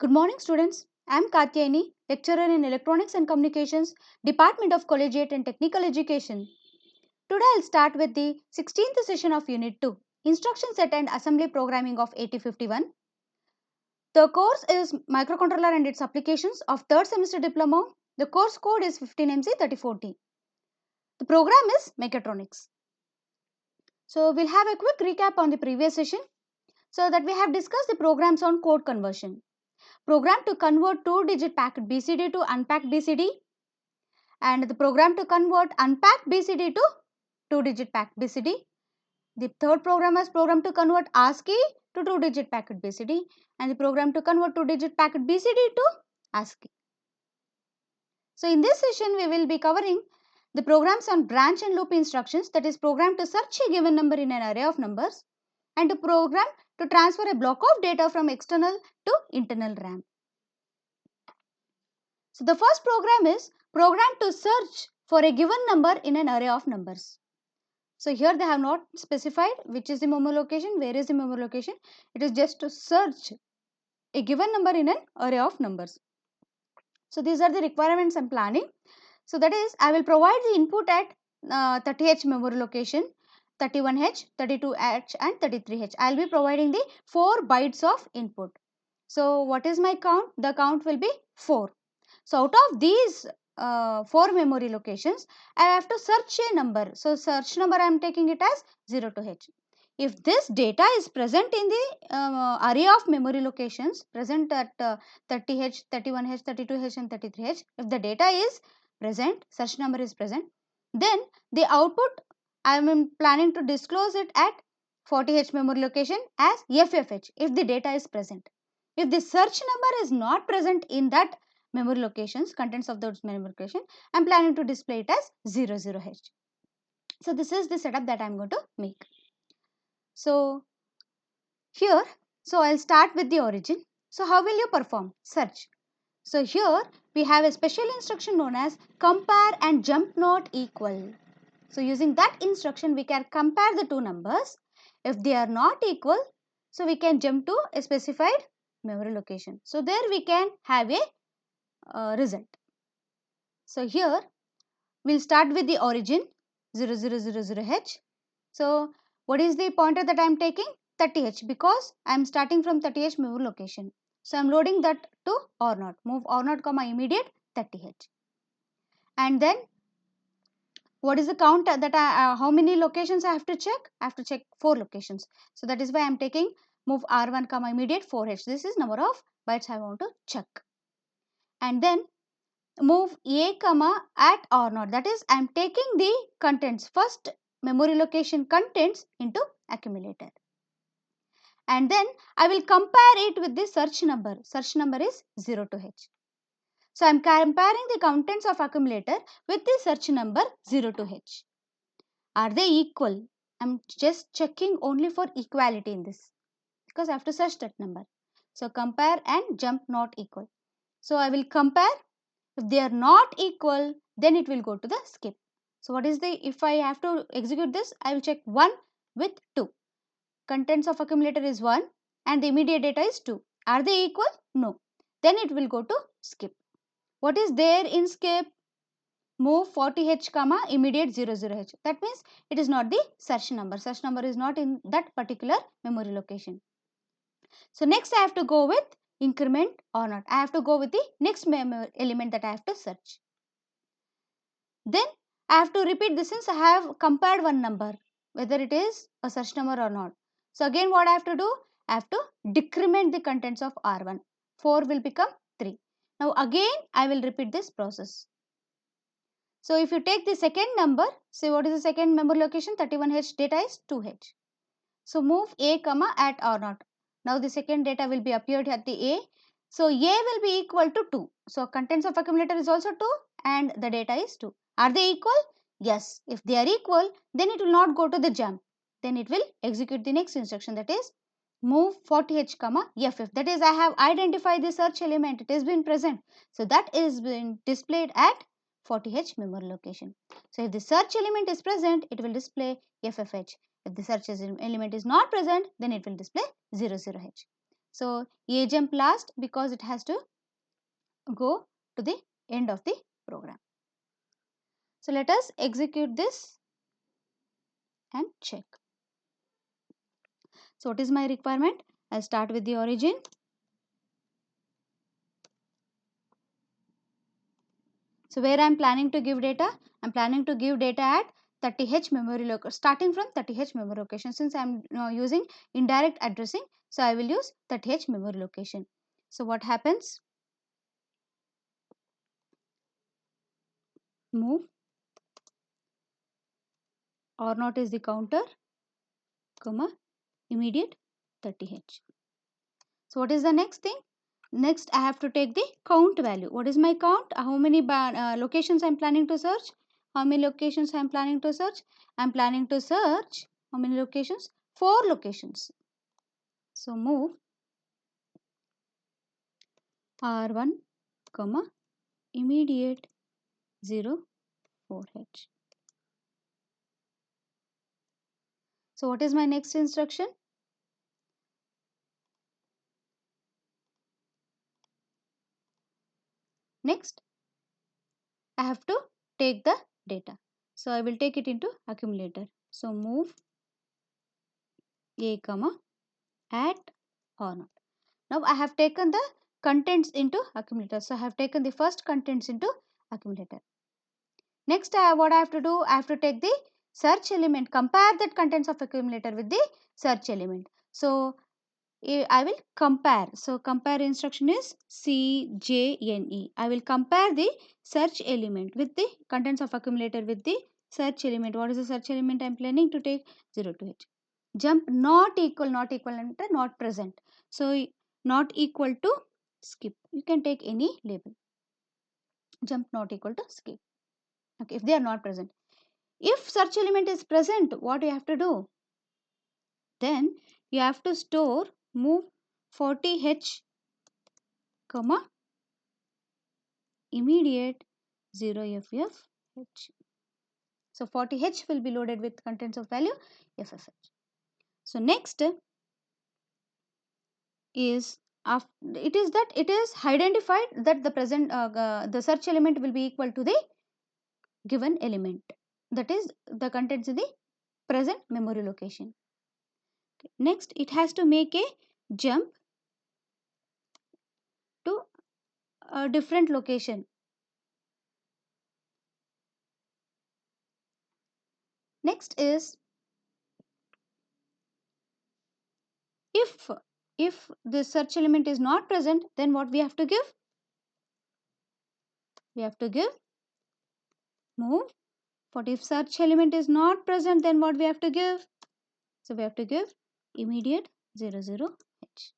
Good morning, students. I am Katyayani, lecturer in Electronics and Communications, Department of Collegiate and Technical Education. Today I'll start with the 16th session of Unit 2, Instruction Set and Assembly Programming of 8051. The course is Microcontroller and its Applications of 3rd Semester Diploma. The course code is 15MC34T. The program is Mechatronics. So we'll have a quick recap on the previous session. So that we have discussed the programs on code conversion. Program to convert 2-digit packet BCD to unpacked BCD, and the program to convert unpacked BCD to 2-digit packet BCD. The third program is program to convert ASCII to 2-digit packet BCD, and the program to convert 2-digit packet BCD to ASCII. So in this session we will be covering the programs on branch and loop instructions, that is program to search a given number in an array of numbers, and the program to transfer a block of data from external to internal RAM. So the first program is program to search for a given number in an array of numbers. So here they have not specified which is the memory location, where is the memory location. It is just to search a given number in an array of numbers. So these are the requirements I am planning. So that is, I will provide the input at 30H memory location, 31H, 32H and 33H. I will be providing the 4 bytes of input. So what is my count? The count will be 4. So out of these 4 memory locations, I have to search a number. So search number I am taking it as 0 to H. If this data is present in the array of memory locations present at 30H, 31H, 32H and 33H, if the data is present, search number is present, then the output I am planning to disclose it at 40H memory location as FFH if the data is present. If the search number is not present in that memory locations, contents of those memory location, I am planning to display it as 00H. So this is the setup that I am going to make. So here, I'll start with the origin. So how will you perform search? So here we have a special instruction known as compare and jump not equal. So using that instruction we can compare the two numbers. If they are not equal, so we can jump to a specified memory location. So there we can have a result. So here we'll start with the origin 0000H. So what is the pointer that I am taking? 30H, because I am starting from 30H memory location. So I am loading that to R0. Move R0 comma immediate 30H. And then what is the count that how many locations I have to check? I have to check 4 locations. So that is why I am taking move R1 comma immediate 4H. This is number of bytes I want to check. And then move A comma at R0. That is, I am taking the contents, first memory location contents into accumulator. And then I will compare it with the search number. Search number is 0 to H. So I am comparing the contents of accumulator with the search number 0 to H. Are they equal? I am just checking only for equality in this, because I have to search that number. So compare and jump not equal. So I will compare. If they are not equal, then it will go to the skip. So what is if I have to execute this, I will check 1 with 2. Contents of accumulator is 1 and the immediate data is 2. Are they equal? No. Then it will go to skip. What is there in skip? Move 40H comma immediate 00H. That means it is not the search number. Search number is not in that particular memory location. So next I have to go with increment or not. I have to go with the next memory element that I have to search. Then I have to repeat this since I have compared one number, whether it is a search number or not. So again what I have to do? I have to decrement the contents of R1. 4 will become 3. Now again I will repeat this process. So if you take the second number, say what is the second memory location? 31H data is 2H. So move A comma at R0. Now the second data will be appeared at the A. So A will be equal to 2. So contents of accumulator is also 2 and the data is 2. Are they equal? Yes. If they are equal, then it will not go to the jump. Then it will execute the next instruction, that is move 40H comma FF. That is, I have identified the search element. It has been present. So that is being displayed at 40H memory location. So if the search element is present, it will display FFH. If the search element is not present, then it will display 00H. So a jump last because it has to go to the end of the program. So let us execute this and check. So what is my requirement? I start with the origin. So where I am planning to give data? I am planning to give data at 30H memory location, starting from 30H memory location. Since I am using indirect addressing, so I will use 30H memory location. So what happens? Move R0 is the counter, comma, immediate 30H. So what is the next thing? Next I have to take the count value. What is my count? How many locations I am planning to search? How many locations I am planning to search? I am planning to search how many locations? 4 locations. So move R1, comma, immediate 0, 4H. So what is my next instruction? Next I have to take the data. So I will take it into accumulator. So move A, comma, at R0. Now I have taken the contents into accumulator. So I have taken the first contents into accumulator. Next what I have to do? I have to take the search element, compare that contents of accumulator with the search element. So I will compare. So compare instruction is CJNE. I will compare the search element with the contents of accumulator with the search element. What is the search element I am planning to take? 0 to H. Jump not equal and not present. So not equal to skip. You can take any label. Jump not equal to skip. Okay, if they are not present. If search element is present, what you have to do? Then you have to store move 40H, comma, immediate 0FFH. So 40H will be loaded with contents of value FFH. So next is it is that it is identified that the present the search element will be equal to the given element, that is the contents in the present memory location. Next it has to make a jump to a different location. Next is if the search element is not present, then what we have to give? We have to give move. But if search element is not present, then what we have to give? So we have to give immediate 00H.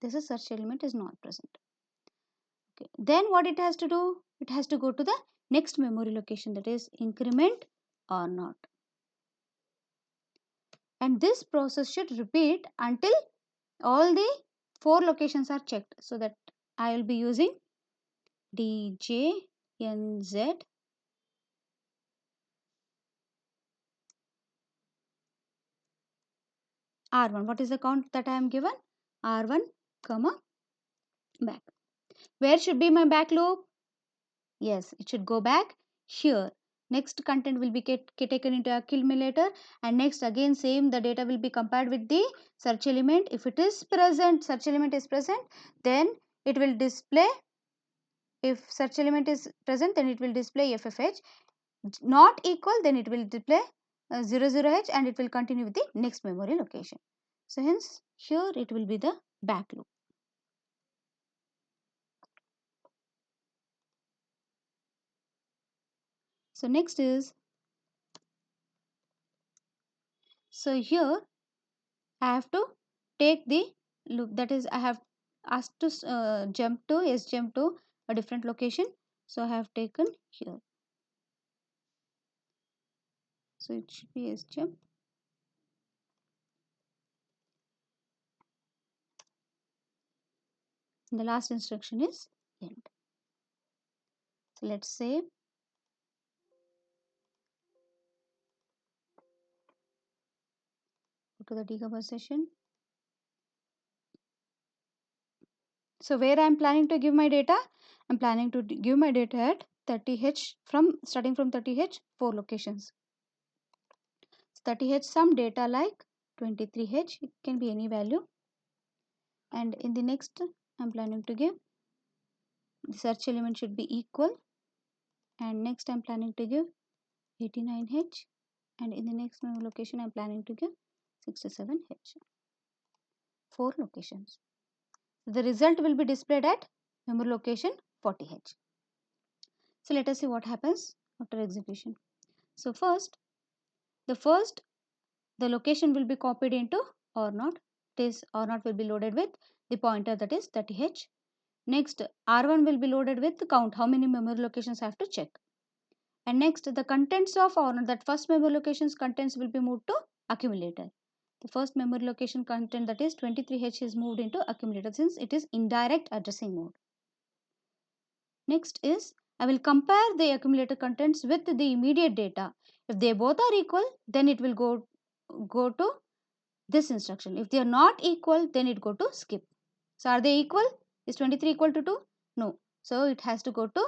This is search element is not present. Okay. Then what it has to do? It has to go to the next memory location, that is increment R0. And this process should repeat until all the 4 locations are checked. So that I will be using DJNZ R1. What is the count that I am given? R1, comma, back. Where should be my back loop? Yes, it should go back here. Next content will be taken into accumulator, and next again same the data will be compared with the search element. If it is present, search element is present, then it will display. If search element is present, then it will display FFH. Not equal, then it will display 00H, and it will continue with the next memory location. So hence here it will be the back loop. So next is, so here I have to take the loop, that is I have asked to jump to a different location. So I have taken here. So it should be jump. And the last instruction is end. So let's save. Go to the debugger session. So where I am planning to give my data? I am planning to give my data at 30H starting from 30H 4 locations. 30H some data like 23H, it can be any value, and in the next I am planning to give the search element should be equal, and next I am planning to give 89H, and in the next memory location I am planning to give 67H. 4 locations. The result will be displayed at memory location 40H. So let us see what happens after execution. So first the location will be copied into R0. This R0 will be loaded with the pointer, that is 30H. Next R1 will be loaded with the count, how many memory locations I have to check. And next the contents of R0, that first memory location's contents will be moved to accumulator. The first memory location content, that is 23H, is moved into accumulator since it is indirect addressing mode. Next is I will compare the accumulator contents with the immediate data. If they both are equal, then it will go to this instruction. If they are not equal, then it go to skip. So are they equal? Is 23 equal to 2? No. So it has to go to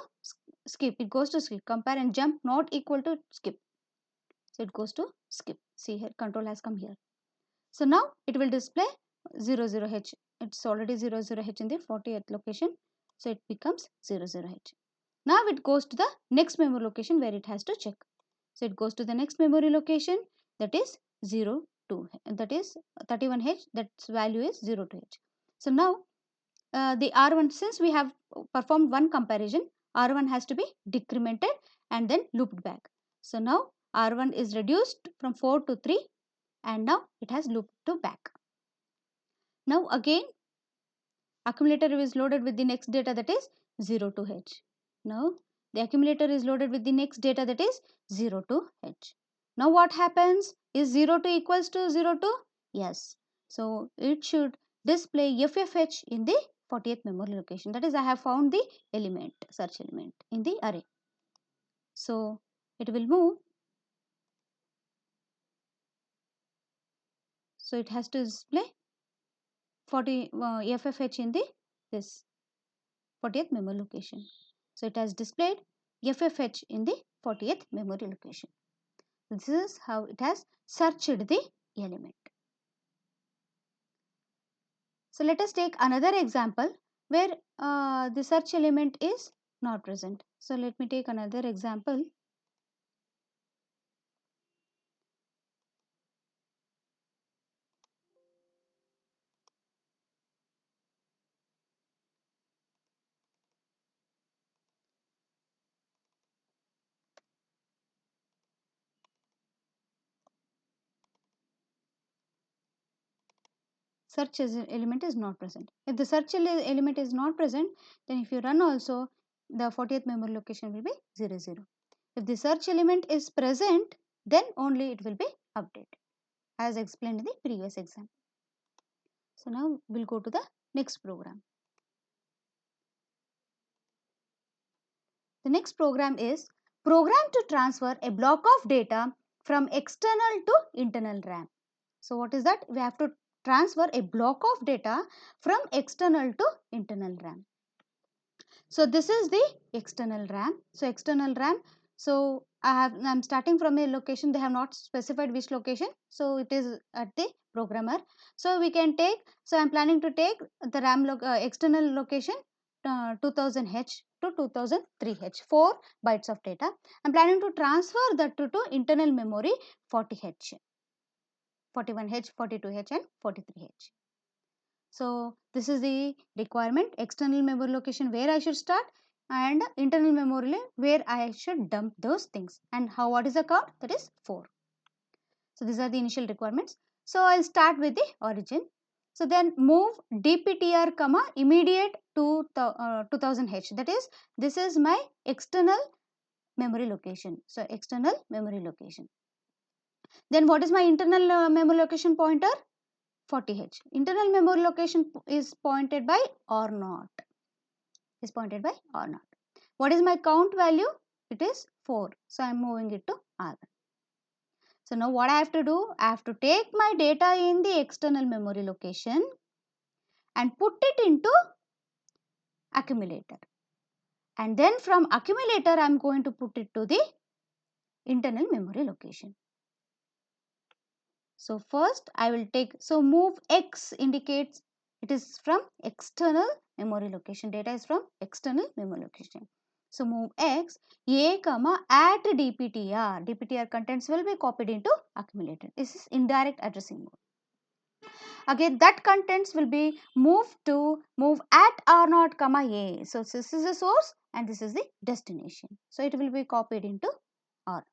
skip. It goes to skip. Compare and jump not equal to skip. So it goes to skip. See here, control has come here. So now it will display 00H. It's already 00H in the 40th location. So it becomes 00H. Now it goes to the next memory location where it has to check. So it goes to the next memory location, that is 02, that is 31H, that value is 02H. So now the R1, since we have performed one comparison, R1 has to be decremented and then looped back. So now R1 is reduced from 4 to 3 and now it has looped to back. Now again accumulator is loaded with the next data, that is 02H. Now the accumulator is loaded with the next data, that is 02H. Now what happens? Is 02 equals to 02? Yes. So it should display FFH in the 40th memory location. That is, I have found the element, search element in the array. So it will move. So it has to display 40 FFH in the this 40th memory location. So it has displayed FFH in the 40th memory location. This is how it has searched the element. So let us take another example where the search element is not present. So let me take another example. Search element is not present. If the search element is not present, then if you run also, the 40th memory location will be 00. If the search element is present, then only it will be updated, as explained in the previous example. So now we'll go to the next program. The next program is program to transfer a block of data from external to internal RAM. So what is that? We have to transfer a block of data from external to internal RAM. So this is the external RAM. So external RAM. So I'm starting from a location. They have not specified which location. So it is at the programmer. So we can take. So I'm planning to take the RAM external location 2000H to 2003H, 4 bytes of data. I'm planning to transfer that to internal memory 40H, 41H, 42H and 43H. So this is the requirement, external memory location where I should start and internal memory where I should dump those things. And what is the count? That is 4. So these are the initial requirements. So I'll start with the origin. So then move DPTR comma immediate to 2000H. That is, this is my external memory location. So external memory location. Then what is my internal memory location pointer? 40H. Internal memory location is pointed by R0. Is pointed by R0. What is my count value? It is 4. So I am moving it to R1. So now what I have to do? I have to take my data in the external memory location and put it into accumulator. And then from accumulator I am going to put it to the internal memory location. So first I will take, so move X indicates it is from external memory location. Data is from external memory location. So move X, A comma at DPTR. DPTR contents will be copied into accumulator. This is indirect addressing mode. Again that contents will be moved to move at R0 comma A. So this is the source and this is the destination. So it will be copied into R.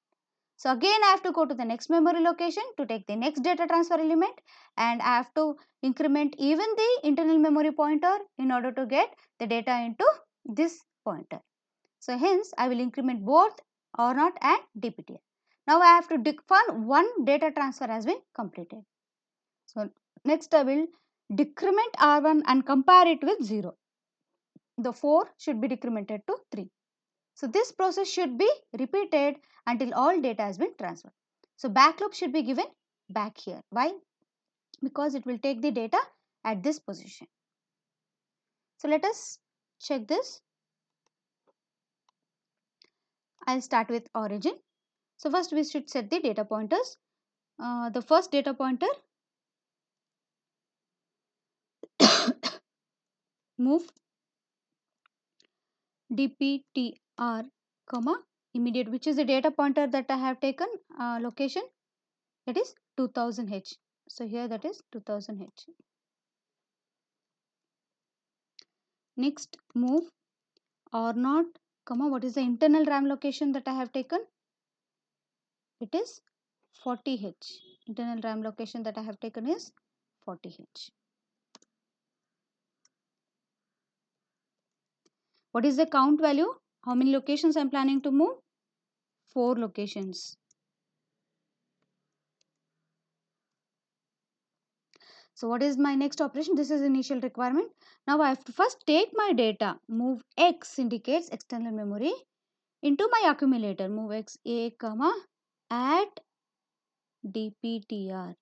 So again I have to go to the next memory location to take the next data transfer element, and I have to increment even the internal memory pointer in order to get the data into this pointer. So hence I will increment both R0 and DPTR. Now I have to define one data transfer has been completed. So next I will decrement R1 and compare it with 0. The 4 should be decremented to 3. So this process should be repeated until all data has been transferred. So back loop should be given back here. Why? Because it will take the data at this position. So let us check this. I'll start with origin. So first we should set the data pointers. The first data pointer move dptr comma immediate, which is the data pointer that I have taken location, that is 2000H. So here that is 2000H. Next move R0 comma, what is the internal RAM location that I have taken? It is 40H. Internal RAM location that I have taken is 40H. What is the count value? How many locations I am planning to move? 4 locations. So what is my next operation? This is initial requirement. Now I have to first take my data. Move X indicates external memory into my accumulator. Move X A comma at DPTR.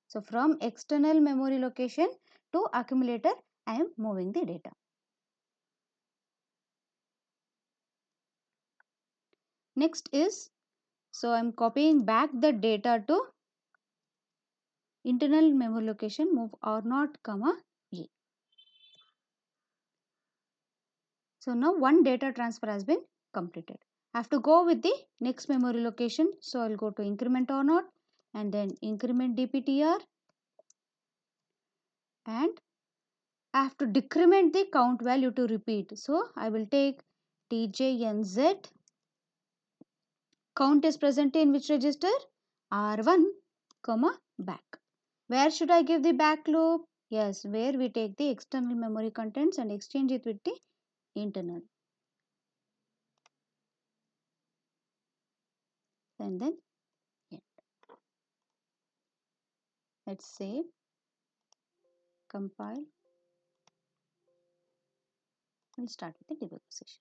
So from external memory location to accumulator, I am moving the data. Next is, so I am copying back the data to internal memory location, move R0 comma A. So now one data transfer has been completed. I have to go with the next memory location. So I'll go to increment R0 and then increment DPTR, and I have to decrement the count value to repeat. So I will take TJNZ. Count is present in which register? R1 comma back. Where should I give the back loop? Yes, where we take the external memory contents and exchange it with the internal. And then end. Let's save, compile, and start with the debug session.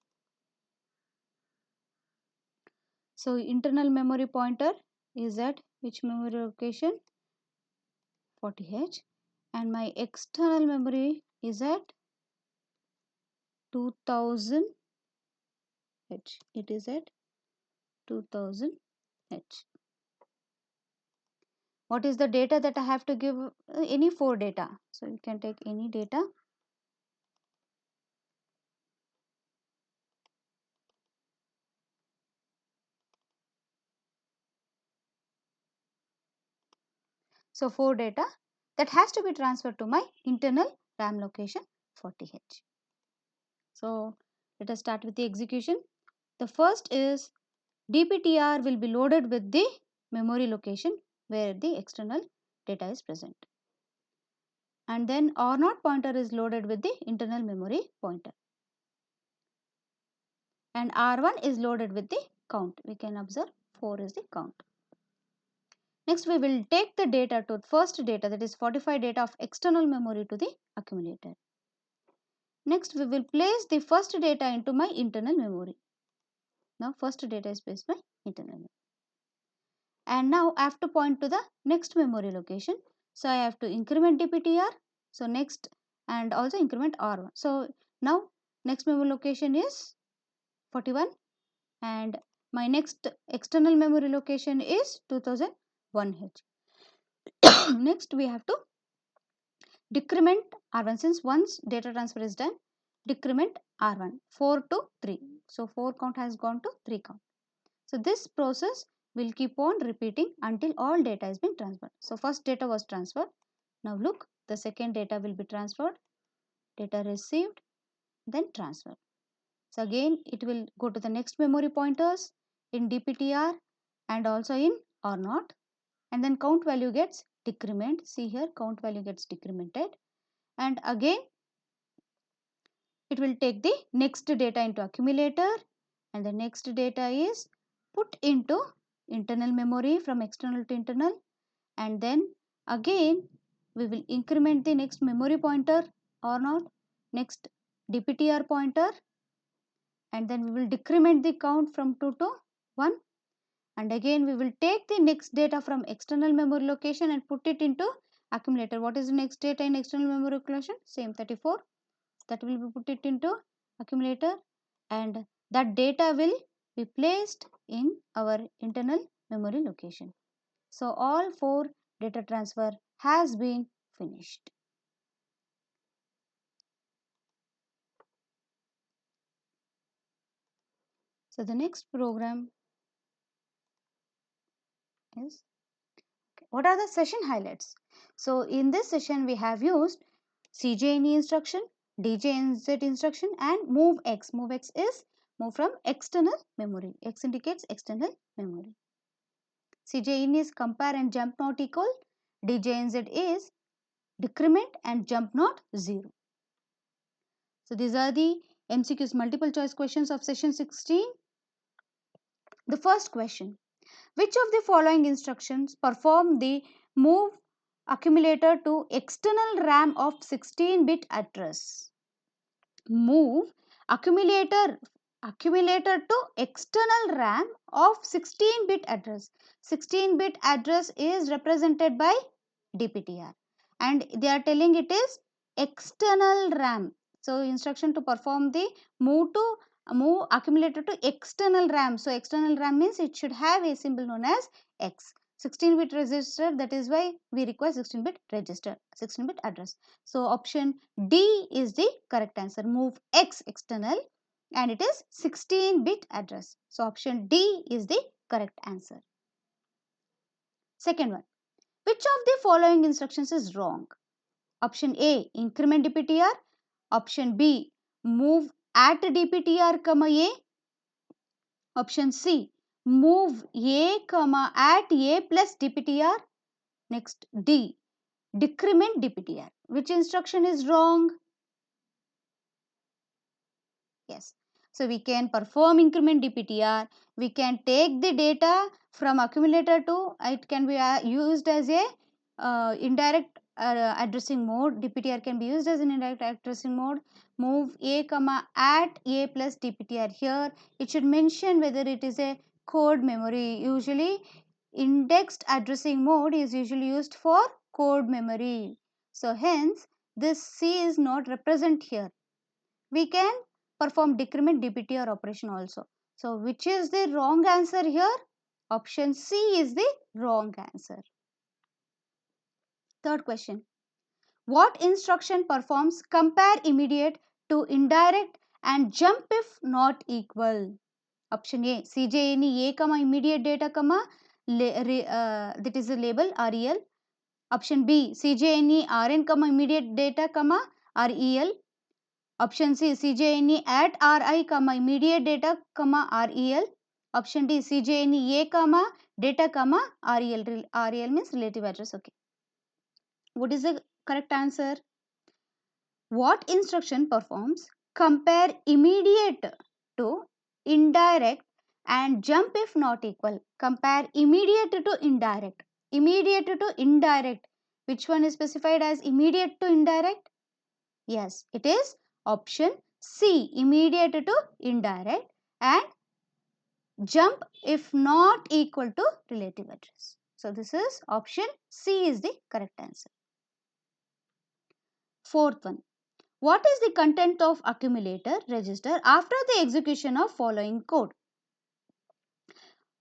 So internal memory pointer is at which memory location? 40H, and my external memory is at 2000H. It is at 2000H. What is the data that I have to give? Any 4 data. So you can take any data. So 4 data that has to be transferred to my internal RAM location 40H. So let us start with the execution. The first is DPTR will be loaded with the memory location where the external data is present. And then R0 pointer is loaded with the internal memory pointer. And R1 is loaded with the count. We can observe 4 is the count. Next we will take the data to first data, that is 45 data of external memory to the accumulator. Next we will place the first data into my internal memory. Now first data is placed by internal memory. And now I have to point to the next memory location. So I have to increment DPTR. So next, and also increment R1. So Now next memory location is 41 and my next external memory location is 2001H. Next we have to decrement R1 since once data transfer is done, decrement R1 4 to 3. So 4 count has gone to 3 count. So this process will keep on repeating until all data has been transferred. So first data was transferred. Now look, the second data will be transferred, data received, then transferred. So again it will go to the next memory pointers in DPTR and also in R0, and then count value gets decrement. See here, count value gets decremented, and again it will take the next data into accumulator, and the next data is put into internal memory from external to internal, and then again we will increment the next memory pointer or not, next DPTR pointer, and then we will decrement the count from 2 to 1, and again we will take the next data from external memory location and put it into accumulator. What is the next data in external memory location? Same 34, that will be put it into accumulator, and that data will be placed in our internal memory location. So all 4 data transfer has been finished. So the next program is, what are the session highlights? So in this session we have used CJNE instruction, DJNZ instruction, and MOVX. MOVX is move from external memory. X indicates external memory. CJNE is compare and jump not equal. DJNZ is decrement and jump not 0. So these are the MCQs, multiple choice questions of session 16. The first question, which of the following instructions perform the move accumulator to external RAM of 16-bit address? Move accumulator to external RAM of 16-bit address. 16-bit address is represented by DPTR and they are telling it is external RAM. So instruction to perform the move accumulator to external RAM. So external RAM means it should have a symbol known as X. 16-bit register, that is why we require 16-bit register, 16-bit address. So option D is the correct answer. Move X external and it is 16-bit address. So option D is the correct answer. Second one, which of the following instructions is wrong? Option A, increment DPTR. Option B, move at DPTR comma A. Option C, move A comma at A plus DPTR. Next D, decrement DPTR. Which instruction is wrong? Yes. So we can perform increment DPTR. We can take the data from accumulator to, it can be used as a indirect addressing mode. DPTR can be used as an indirect addressing mode. Move A comma at A plus DPTR. Here it should mention whether it is a code memory. Usually indexed addressing mode is usually used for code memory. So hence this C is not represent here. We can perform decrement DPTR operation also. So which is the wrong answer here? Option C is the wrong answer. Third question, what instruction performs compare immediate to indirect and jump if not equal? Option A, CJNE A comma immediate data comma that is a label REL. Option B, CJNE RN comma immediate data comma REL. Option C, CJNE at RI comma immediate data comma REL. Option D, CJNE A comma data comma REL. REL means relative address. Okay. What is the correct answer? What instruction performs compare immediate to indirect and jump if not equal? Compare immediate to indirect. Immediate to indirect. Which one is specified as immediate to indirect? Yes, it is option C, immediate to indirect, and jump if not equal to relative address. So this is option C is the correct answer. Fourth one, What is the content of accumulator register after the execution of following code?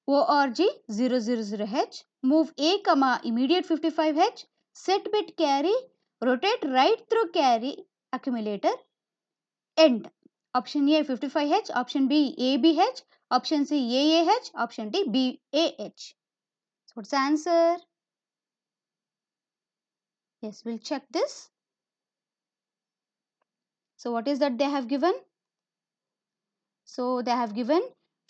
ORG 000H, move A, immediate 55H, set bit carry, rotate right through carry accumulator, end. Option A 55H, option B ABH, option C AAH, option D BAH. So what's the answer? Yes, we'll check this. So what is that they have given? So they have given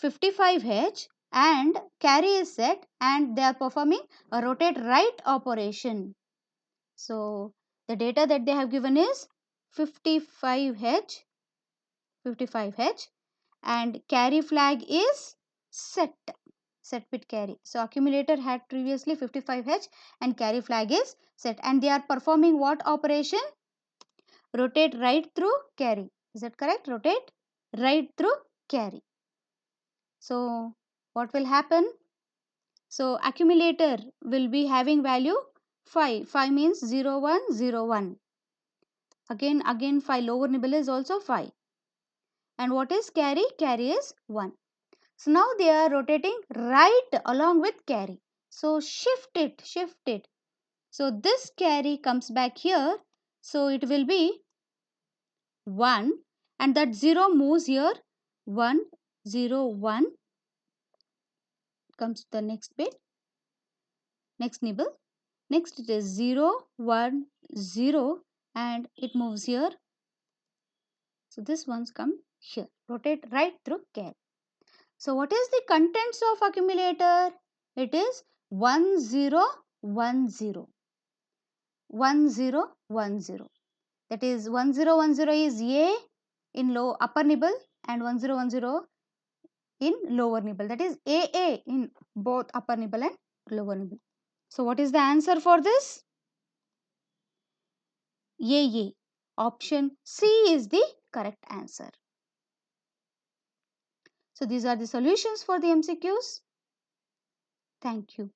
55H and carry is set and they are performing a rotate right operation. So the data that they have given is 55H and carry flag is set bit carry. So accumulator had previously 55H and carry flag is set and they are performing what operation? Rotate right through carry. Is that correct? Rotate right through carry. So what will happen? So accumulator will be having value 5. 5 means 0, 1, 0, 1. Again 5. Lower nibble is also 5. And what is carry? Carry is 1. So now they are rotating right along with carry. So shift it. So this carry comes back here. So it will be 1 and that 0 moves here. 1, 0, 1 comes to the next bit. Next nibble. Next it is 0, 1, 0 and it moves here. So this one's come here. Rotate right through carry. So what is the contents of accumulator? It is 1, 0, 1, 0. 1, 0, 1, 0. That is 1, 0, 1, 0 is A in upper nibble and 1, 0, 1, 0 in lower nibble. That is AA in both upper nibble and lower nibble. So what is the answer for this? AA. Option C is the correct answer. So these are the solutions for the MCQs. Thank you.